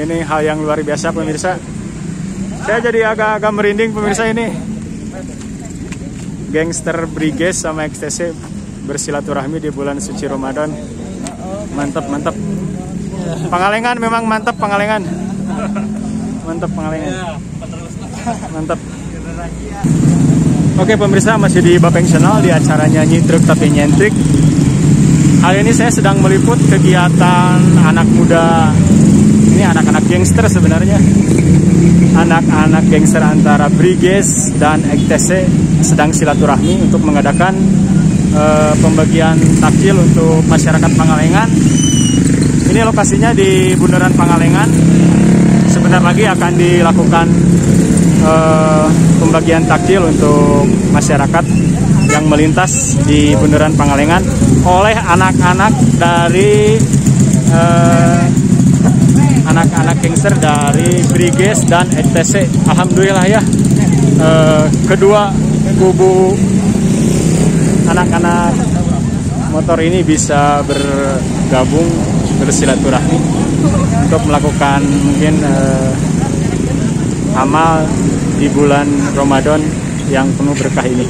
Ini hal yang luar biasa pemirsa. Saya jadi agak-agak merinding pemirsa ini. Gangster Brigade sama XTC bersilaturahmi di bulan suci Ramadan. Mantap, mantap. Pangalengan memang mantap Pangalengan. Mantap Pangalengan. Mantap. Oke pemirsa, masih di Bapeng Channel di acaranya Nyitruk Tapi Nyentrik. Kali ini saya sedang meliput kegiatan anak muda. Ini anak-anak gangster sebenarnya. Anak-anak gangster antara Briges dan XTC sedang silaturahmi untuk mengadakan pembagian takjil untuk masyarakat Pangalengan. Ini lokasinya di Bundaran Pangalengan. Sebentar lagi akan dilakukan pembagian takjil untuk masyarakat yang melintas di Bundaran Pangalengan oleh anak-anak dari anak-anak gangster dari Briges dan XTC. Alhamdulillah ya, kedua kubu anak-anak motor ini bisa bergabung bersilaturahmi untuk melakukan mungkin amal di bulan Ramadan yang penuh berkah ini.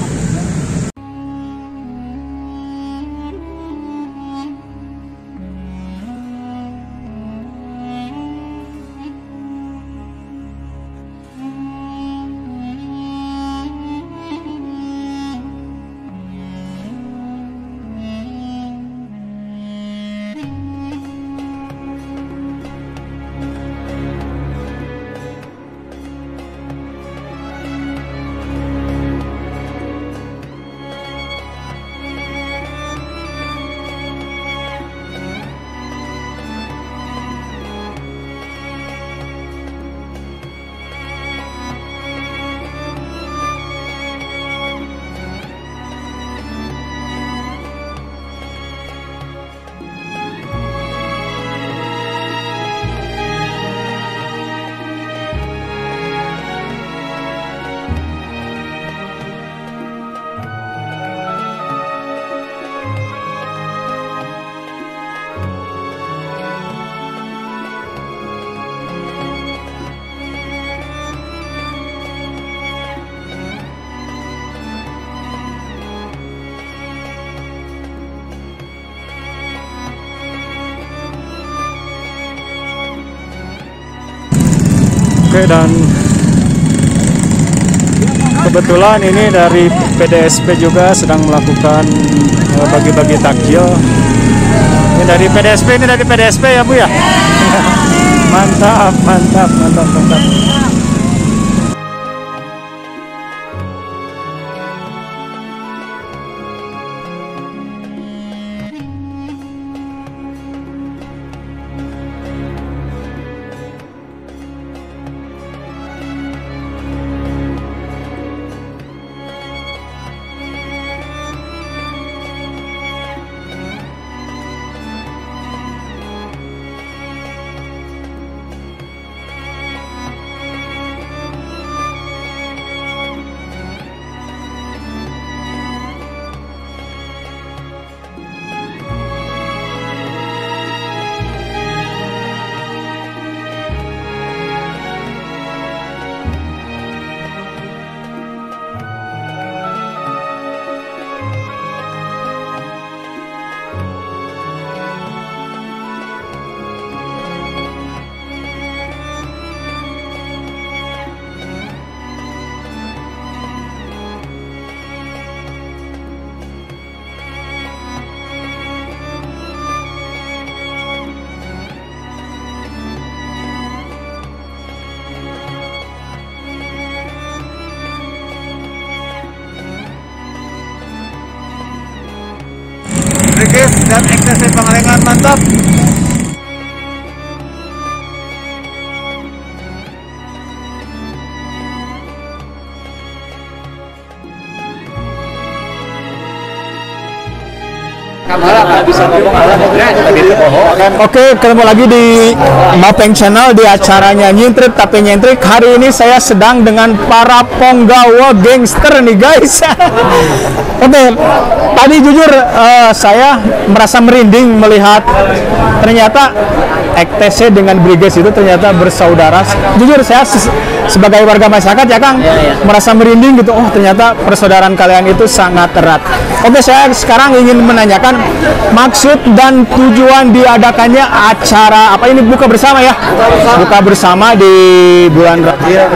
Oke, dan kebetulan ini dari PDSP juga sedang melakukan bagi-bagi takjil. Ini dari PDSP ya Bu ya? Mantap, mantap, mantap, mantap. Briges dan XTC Pangalengan mantap. Oke, ketemu lagi di Mapeng Channel di acaranya Nyintrik Tapi Nyentrik. Hari ini saya sedang dengan para penggawa gangster nih guys. Oke, tadi jujur saya merasa merinding melihat ternyata EKTC dengan Briges itu ternyata bersaudara. Jujur saya sebagai warga masyarakat ya Kang, merasa merinding gitu. Oh ternyata persaudaraan kalian itu sangat erat. Oke, saya sekarang ingin menanyakan maksud dan tujuan diadakannya acara apa ini, buka bersama ya? Buka bersama di bulan Ramadan.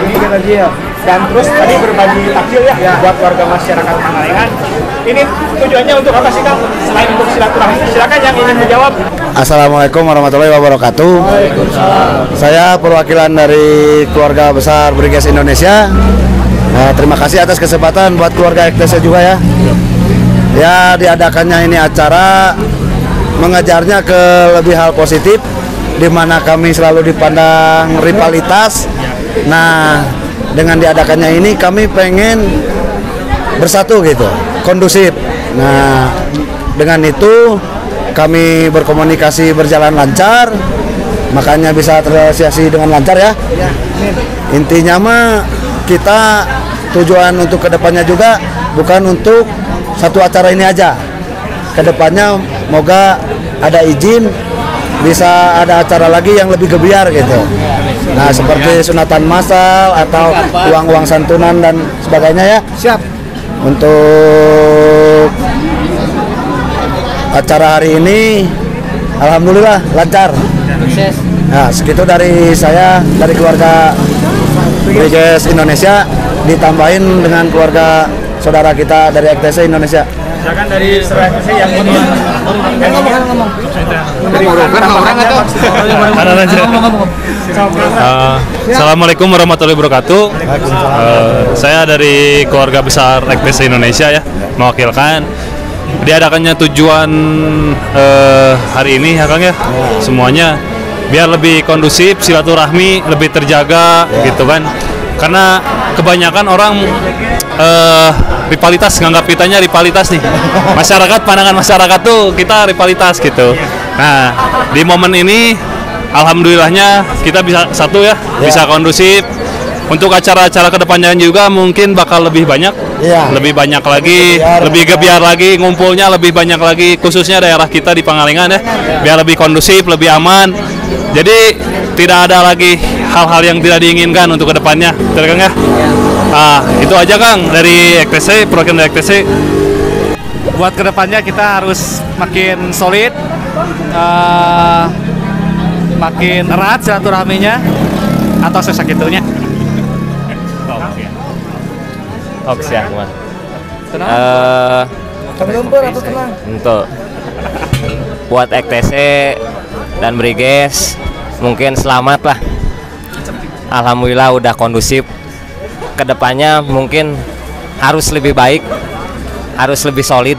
Dan terus tadi berbagi takjil ya buat warga masyarakat Pangalengan. Ini tujuannya untuk apa sih Kang? Selain untuk silaturahmi, silakan yang ingin menjawab. Assalamualaikum warahmatullahi wabarakatuh. Saya perwakilan dari keluarga besar Briges Indonesia. Terima kasih atas kesempatan buat keluarga EKTC juga ya. Ya, diadakannya ini acara mengajarnya ke lebih hal positif, di mana kami selalu dipandang rivalitas. Nah, dengan diadakannya ini kami pengen bersatu gitu, kondusif. Nah, dengan itu kami berkomunikasi berjalan lancar, makanya bisa terrealisasi dengan lancar ya. Intinya mah kita tujuan untuk kedepannya juga bukan untuk satu acara ini aja. Kedepannya moga ada izin bisa ada acara lagi yang lebih gebiar gitu. Nah seperti sunatan massal atau uang-uang santunan dan sebagainya ya. Siap. Untuk acara hari ini alhamdulillah lancar. Nah segitu dari saya, dari keluarga Briges Indonesia, ditambahin dengan keluarga saudara kita dari EKTC Indonesia. Silakan dari EKTC yang ngomong. Assalamualaikum warahmatullahi wabarakatuh. Saya dari keluarga besar EKTC Indonesia ya, mewakilkan. Diadakannya tujuan hari ini ya Kang ya, semuanya biar lebih kondusif, silaturahmi lebih terjaga gitu kan. Karena kebanyakan orang rivalitas, nganggap kitanya rivalitas nih. Masyarakat, pandangan masyarakat tuh kita rivalitas gitu. Nah, di momen ini alhamdulillahnya kita bisa satu ya, bisa kondusif. Untuk acara-acara kedepannya juga mungkin bakal lebih banyak, lebih banyak lagi, lebih gebiar lagi, ngumpulnya lebih banyak lagi, khususnya daerah kita di Pangalengan ya, biar lebih kondusif, lebih aman. Jadi tidak ada lagi hal-hal yang tidak diinginkan untuk kedepannya, Kang ya. Itu aja Kang dari EKTC, perwakilan dari EKTC. Buat kedepannya kita harus makin solid, makin erat silaturahminya atau sesakitunya. Oke, siap, Man. Untuk buat EKTC dan Briges mungkin selamat lah. Alhamdulillah udah kondusif. Kedepannya mungkin harus lebih baik, harus lebih solid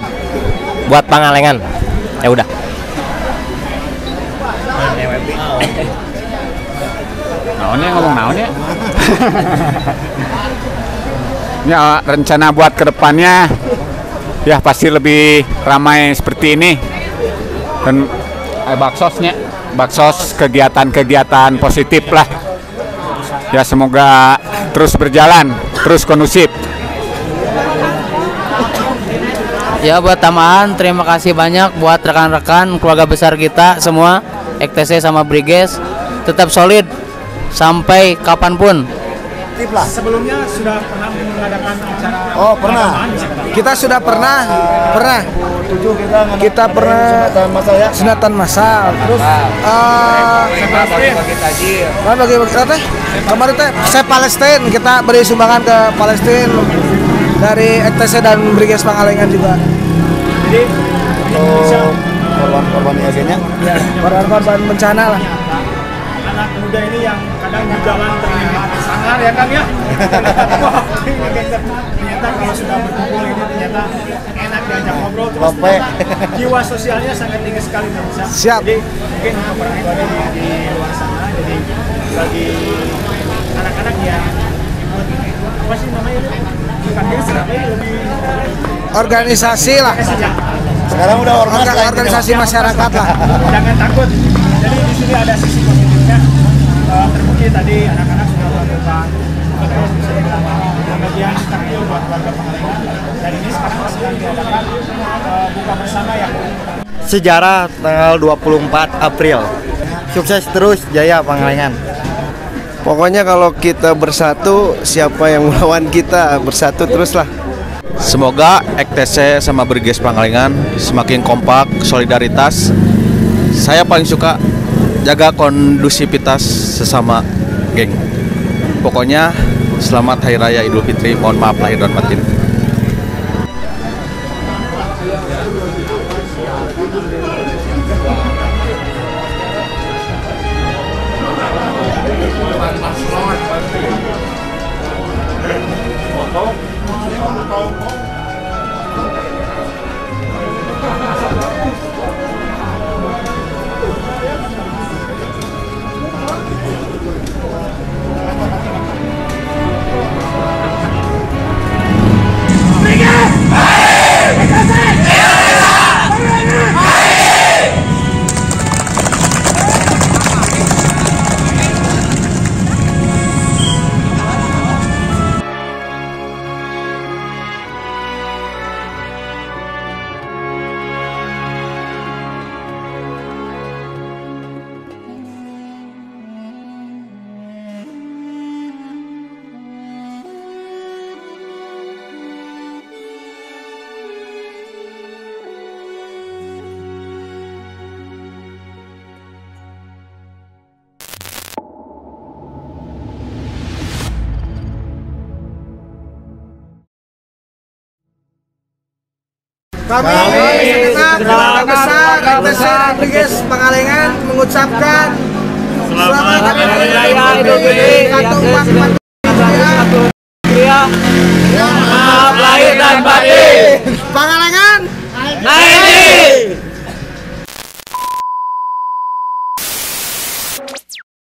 buat Pangalengan. Ya udah. Naonnya ngomong naonnya. Ya rencana buat kedepannya ya pasti lebih ramai seperti ini. Dan baksos kegiatan-kegiatan positif lah. Ya semoga terus berjalan, terus kondusif. Ya buat tambahan, terima kasih banyak buat rekan-rekan keluarga besar kita semua, EKTC sama Briges, tetap solid sampai kapanpun. Sebelumnya sudah pernah mengadakan acara? Oh pernah. Kita sudah pernah. Kita pernah sunatan massal. Terus bagi kemarin teh saya Palestina, kita beri sumbangan ke Palestina dari EKTC dan Briges Pangalengan juga. Jadi korban-korban IAG-nya? Ya, korban bencana lah. Anak muda ini yang kadang di jalan terlihat sangar ya Kang ya. Ternyata kalau sudah berkumpul ini ternyata enak diajak ngobrol, terus jiwa sosialnya sangat tinggi sekali bisa. Siap. Jadi mungkin para di luar sana, jadi bagi anak-anak yang apa sih namanya itu? Bukan lebih organisasi lah. Sekarang udah ormas lah, organisasi masyarakat lah. Jangan takut. Jadi di sini ada sisi positifnya. Terbukti tadi anak-anak sudah melakukan bagian takjil buat warga Pangalengan. Dan ini sekarang sedang diadakan buka bersama ya. Sejarah tanggal 24 April. Sukses terus, jaya Pangalengan. Pokoknya kalau kita bersatu, siapa yang melawan kita, bersatu teruslah. Semoga EKTC sama Briges Pangalengan semakin kompak, solidaritas. Saya paling suka jaga kondusivitas sesama geng. Pokoknya selamat Hari Raya Idul Fitri. Mohon maaf lahir dan batin. Kami segenap keluarga besar EKTC Briges Pangalengan mengucapkan selamat Hari Raya Idul Fitri 1444 Hijriah. Maaf lahir dan batin. Pangalengan.